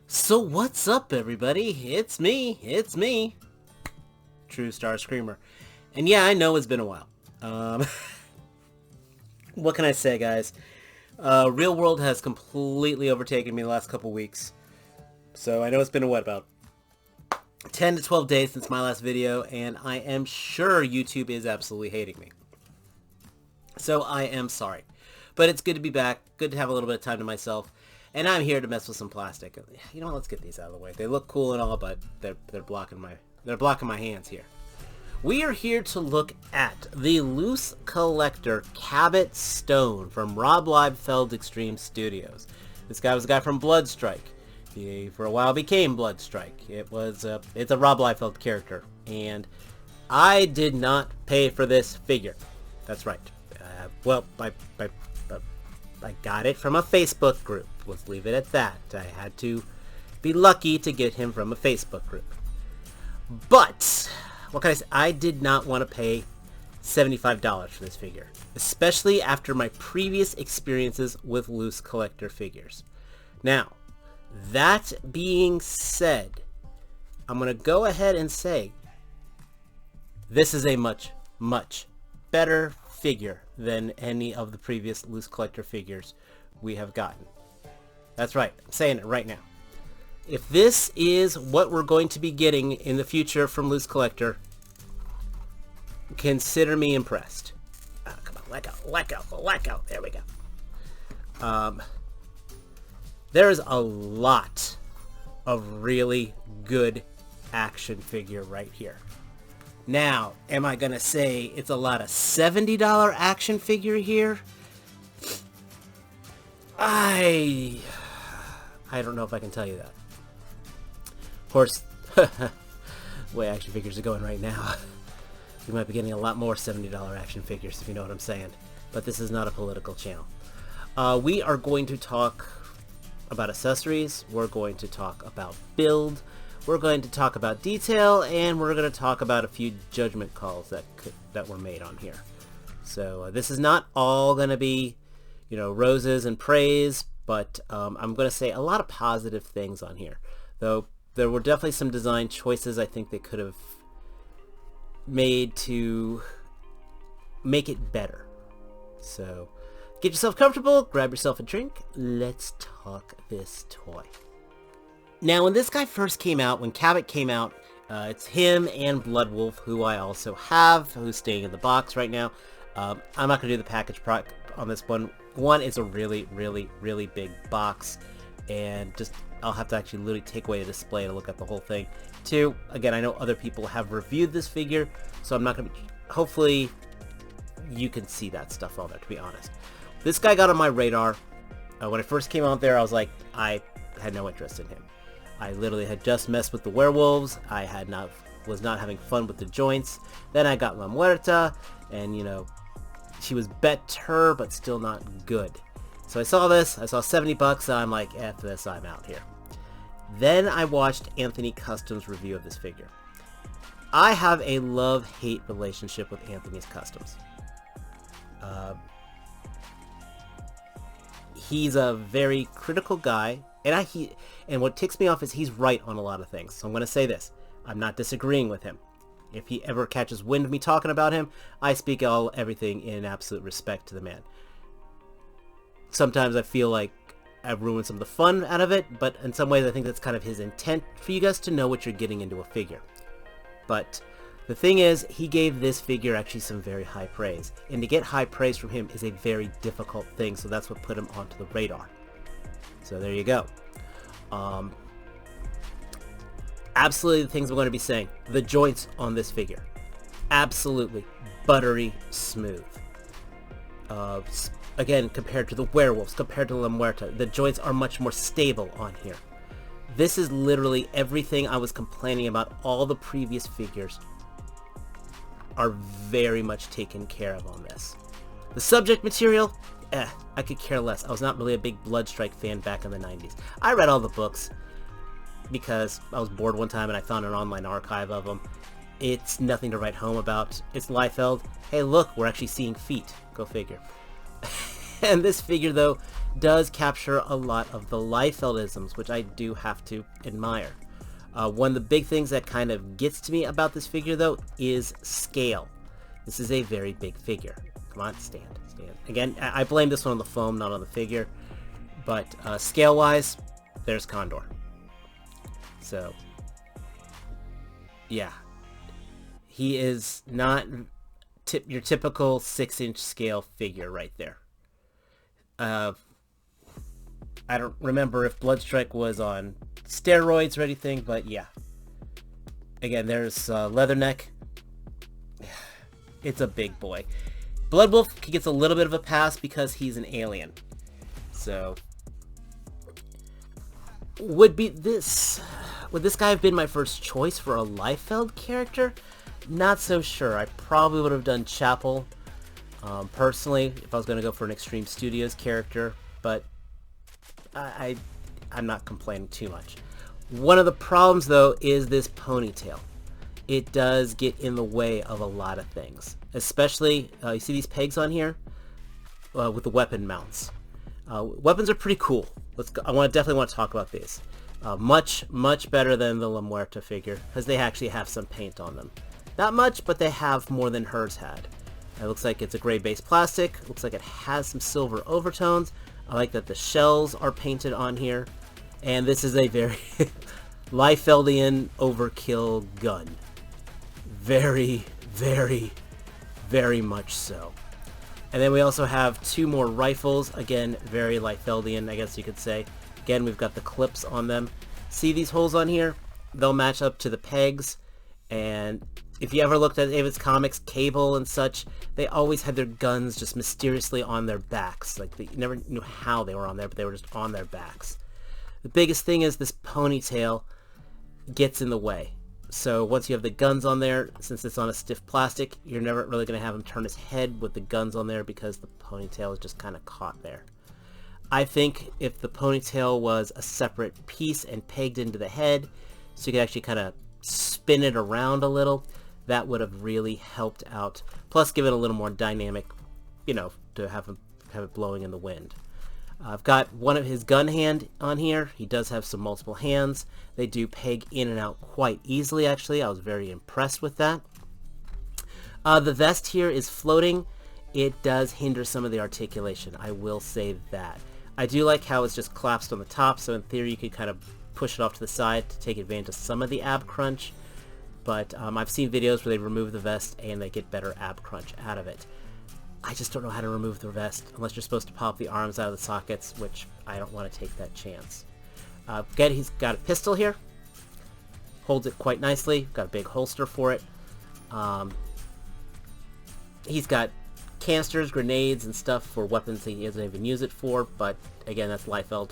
So what's up, everybody? It's me, True Star Screamer. And yeah, I know it's been a while. What can I say, guys? Real World has completely overtaken me the last couple weeks. So I know it's been, about 10 to 12 days since my last video, and I am sure YouTube is absolutely hating me. So I am sorry. But it's good to be back, good to have a little bit of time to myself, and I'm here to mess with some plastic. You know what, let's get these out of the way. They look cool and all, but they're blocking my hands here. We are here to look at the Loose Collector Cabot Stone from Rob Liefeld Extreme Studios. This guy was a guy from Bloodstrike. He, for a while, became Bloodstrike. It's a Rob Liefeld character, and I did not pay for this figure. That's right. I got it from a Facebook group. Let's leave it at that. I had to be lucky to get him from a Facebook group. But, what can I say? I did not want to pay $75 for this figure, especially after my previous experiences with Loose Collector figures. Now, that being said, I'm going to go ahead and say this is a much, much better figure than any of the previous Loose Collector figures we have gotten. That's right, I'm saying it right now. If this is what we're going to be getting in the future from Loose Collector, consider me impressed. Oh, come on, let go. There we go. There's a lot of really good action figure right here. Now, am I going to say it's a lot of $70 action figure here? I don't know if I can tell you that. Of course, the way action figures are going right now, we might be getting a lot more $70 action figures, if you know what I'm saying. But this is not a political channel. We are going to talk about accessories, we're going to talk about build, we're going to talk about detail, and we're going to talk about a few judgment calls that were made on here. So this is not all going to be, roses and praise, but I'm going to say a lot of positive things on here. Though there were definitely some design choices I think they could have made to make it better. So get yourself comfortable, grab yourself a drink, let's talk this toy. Now, when this guy first came out, when Cabot came out, it's him and Bloodwolf, who I also have, who's staying in the box right now. I'm not going to do the package on this one. One, it's a really, really, really big box, and I'll have to actually literally take away the display to look at the whole thing. Two, again, I know other people have reviewed this figure, so I'm not going to hopefully you can see that stuff on there, to be honest. This guy got on my radar. When I first came out there, I was like, I had no interest in him. I literally had just messed with the werewolves. I was not having fun with the joints. Then I got La Muerta, and she was better, but still not good. So I saw this. I saw $70, and I'm like, F this, I'm out here. Then I watched Anthony Custom's review of this figure. I have a love-hate relationship with Anthony's Customs. He's a very critical guy, and what ticks me off is he's right on a lot of things. So I'm going to say this. I'm not disagreeing with him. If he ever catches wind of me talking about him, I speak everything in absolute respect to the man. Sometimes I feel like I've ruined some of the fun out of it, but in some ways I think that's kind of his intent, for you guys to know what you're getting into a figure. But the thing is, he gave this figure actually some very high praise, and to get high praise from him is a very difficult thing, so that's what put him onto the radar. So there you go. Absolutely the things I'm going to be saying. The joints on this figure. Absolutely buttery smooth. Again, compared to the werewolves, compared to La Muerta, the joints are much more stable on here. This is literally everything I was complaining about. All the previous figures are very much taken care of on this. The subject material, I could care less. I was not really a big Bloodstrike fan back in the 90s. I read all the books because I was bored one time and I found an online archive of them. It's nothing to write home about. It's Liefeld. Hey, look, we're actually seeing feet. Go figure. And this figure, though, does capture a lot of the Liefeldisms, which I do have to admire. One of the big things that kind of gets to me about this figure, though, is scale. This is a very big figure. Come on, stand. Again, I blame this one on the foam, not on the figure. But scale-wise, there's Condor. So, yeah. He is not your typical 6-inch scale figure right there. I don't remember if Bloodstrike was on steroids or anything, but yeah. Again, there's Leatherneck. It's a big boy. Bloodwolf gets a little bit of a pass because he's an alien. So, would this guy have been my first choice for a Liefeld character? Not so sure. I probably would have done Chapel, personally, if I was going to go for an Extreme Studios character, but I'm not complaining too much. One of the problems, though, is this ponytail. It does get in the way of a lot of things, especially, you see these pegs on here with the weapon mounts. Weapons are pretty cool. I definitely want to talk about these. Much better than the La Muerta figure, because they actually have some paint on them. Not much, but they have more than hers had. It looks like it's a gray base plastic. Looks like it has some silver overtones. I like that the shells are painted on here. And this is a very Liefeldian overkill gun. Very, very, very much so. And then we also have 2 more rifles. Again, very Liefeldian, I guess you could say. Again, we've got the clips on them. See these holes on here? They'll match up to the pegs. And if you ever looked at David's comics, Cable and such, they always had their guns just mysteriously on their backs. Like, you never knew how they were on there, but they were just on their backs. The biggest thing is this ponytail gets in the way. So once you have the guns on there, since it's on a stiff plastic, you're never really going to have him turn his head with the guns on there because the ponytail is just kind of caught there. I think if the ponytail was a separate piece and pegged into the head, so you could actually kind of spin it around a little, that would have really helped out. Plus give it a little more dynamic, to have it blowing in the wind. I've got one of his gun hand on here. He does have some multiple hands. They do peg in and out quite easily, actually. I was very impressed with that. The vest here is floating. It does hinder some of the articulation. I will say that. I do like how it's just collapsed on the top, so in theory you could kind of push it off to the side to take advantage of some of the ab crunch. But I've seen videos where they remove the vest and they get better ab crunch out of it. I just don't know how to remove the vest unless you're supposed to pop the arms out of the sockets, which I don't want to take that chance. Again, he's got a pistol here. Holds it quite nicely. Got a big holster for it. He's got canisters, grenades, and stuff for weapons that he doesn't even use it for, but again, that's Liefeld.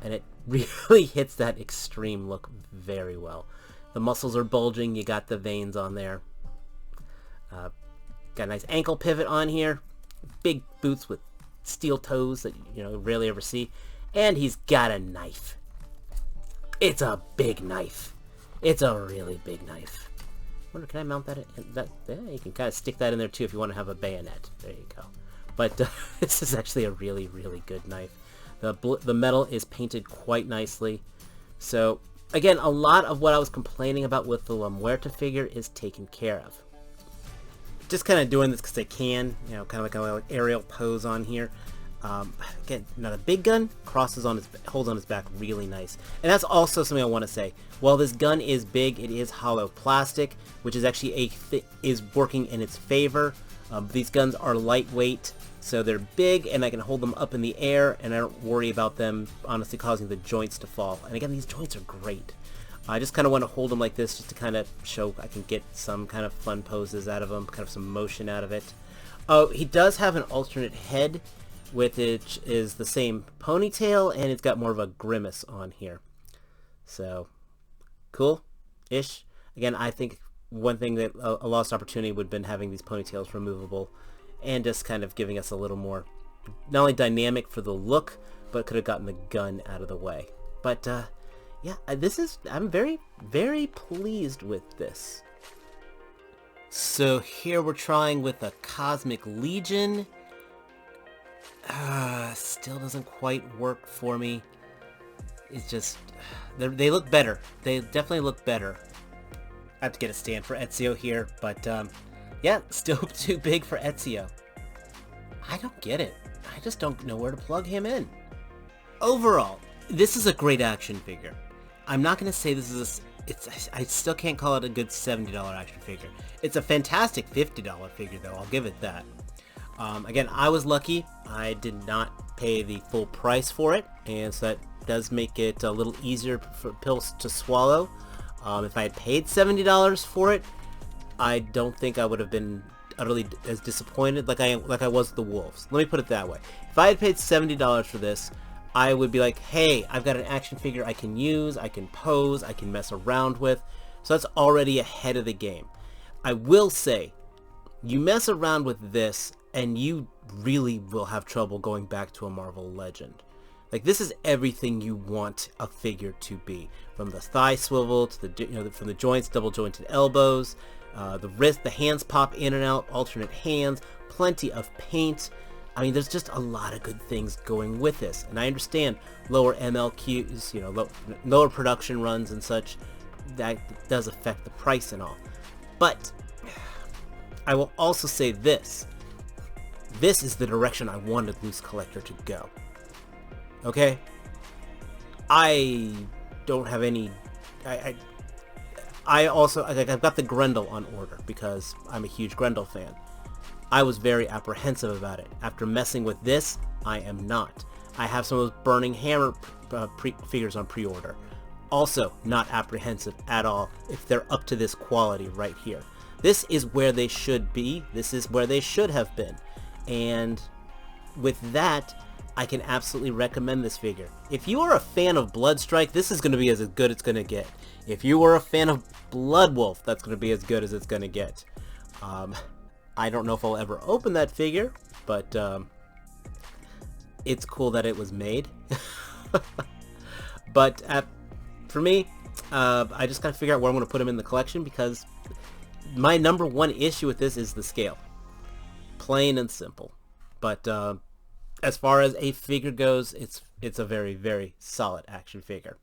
And it really hits that extreme look very well. The muscles are bulging. You got the veins on there. Got a nice ankle pivot on here. Big boots with steel toes that you rarely ever see. And he's got a knife. It's a big knife. It's a really big knife. I wonder, can I mount that? Yeah, you can kind of stick that in there too if you want to have a bayonet. There you go. But this is actually a really, really good knife. The metal is painted quite nicely. So again, a lot of what I was complaining about with the La Muerta figure is taken care of. Just kind of doing this because I can, kind of like a aerial pose on here. Again, not a big gun, holds on his back really nice. And that's also something I want to say. While this gun is big, it is hollow plastic, which is actually is working in its favor. These guns are lightweight, so they're big, and I can hold them up in the air, and I don't worry about them honestly causing the joints to fall. And again, these joints are great. I just kind of want to hold them like this just to kind of show I can get some kind of fun poses out of them, kind of some motion out of it. Oh, he does have an alternate head, which is the same ponytail, and it's got more of a grimace on here. So, cool-ish. Again, I think one thing that a lost opportunity would have been having these ponytails removable, and just kind of giving us a little more, not only dynamic for the look, but could have gotten the gun out of the way. But, yeah, I'm very, very pleased with this. So here we're trying with a Cosmic Legion. Still doesn't quite work for me. It's just, they look better. They definitely look better. I have to get a stand for Ezio here, but yeah, still too big for Ezio. I don't get it. I just don't know where to plug him in. Overall, this is a great action figure. I'm not going to say this is I still can't call it a good $70 action figure. It's a fantastic $50 figure though, I'll give it that. Again, I was lucky. I did not pay the full price for it, and so that does make it a little easier for pills to swallow. If I had paid $70 for it, I don't think I would have been utterly as disappointed like I was with the Wolves. Let me put it that way. If I had paid $70 for this, I would be like, hey, I've got an action figure I can use, I can pose, I can mess around with. So that's already ahead of the game. I will say, you mess around with this and you really will have trouble going back to a Marvel Legend. Like, this is everything you want a figure to be, from the thigh swivel to the, from the joints, double jointed elbows, the wrist, the hands pop in and out, alternate hands, plenty of paint. I mean, there's just a lot of good things going with this, and I understand lower MLQs, lower production runs and such. That does affect the price and all. But I will also say this. This is the direction I wanted Loose Collector to go. Okay? I don't have any... I also... I've got the Grendel on order because I'm a huge Grendel fan. I was very apprehensive about it. After messing with this, I am not. I have some of those Burning Hammer figures on pre-order. Also, not apprehensive at all if they're up to this quality right here. This is where they should be. This is where they should have been. And with that, I can absolutely recommend this figure. If you are a fan of Bloodstrike, this is going to be as good as it's going to get. If you are a fan of Bloodwolf, that's going to be as good as it's going to get. I don't know if I'll ever open that figure, but it's cool that it was made. But for me, I just gotta figure out where I'm gonna put him in the collection, because my number one issue with this is the scale. Plain and simple. But as far as a figure goes, it's a very, very solid action figure.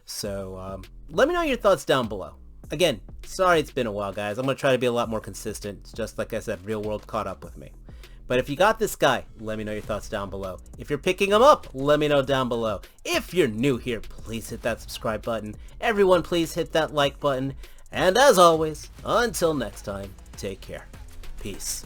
So let me know your thoughts down below. Again, sorry it's been a while, guys. I'm going to try to be a lot more consistent. It's just like I said, real world caught up with me. But if you got this guy, let me know your thoughts down below. If you're picking him up, let me know down below. If you're new here, please hit that subscribe button. Everyone, please hit that like button. And as always, until next time, take care. Peace.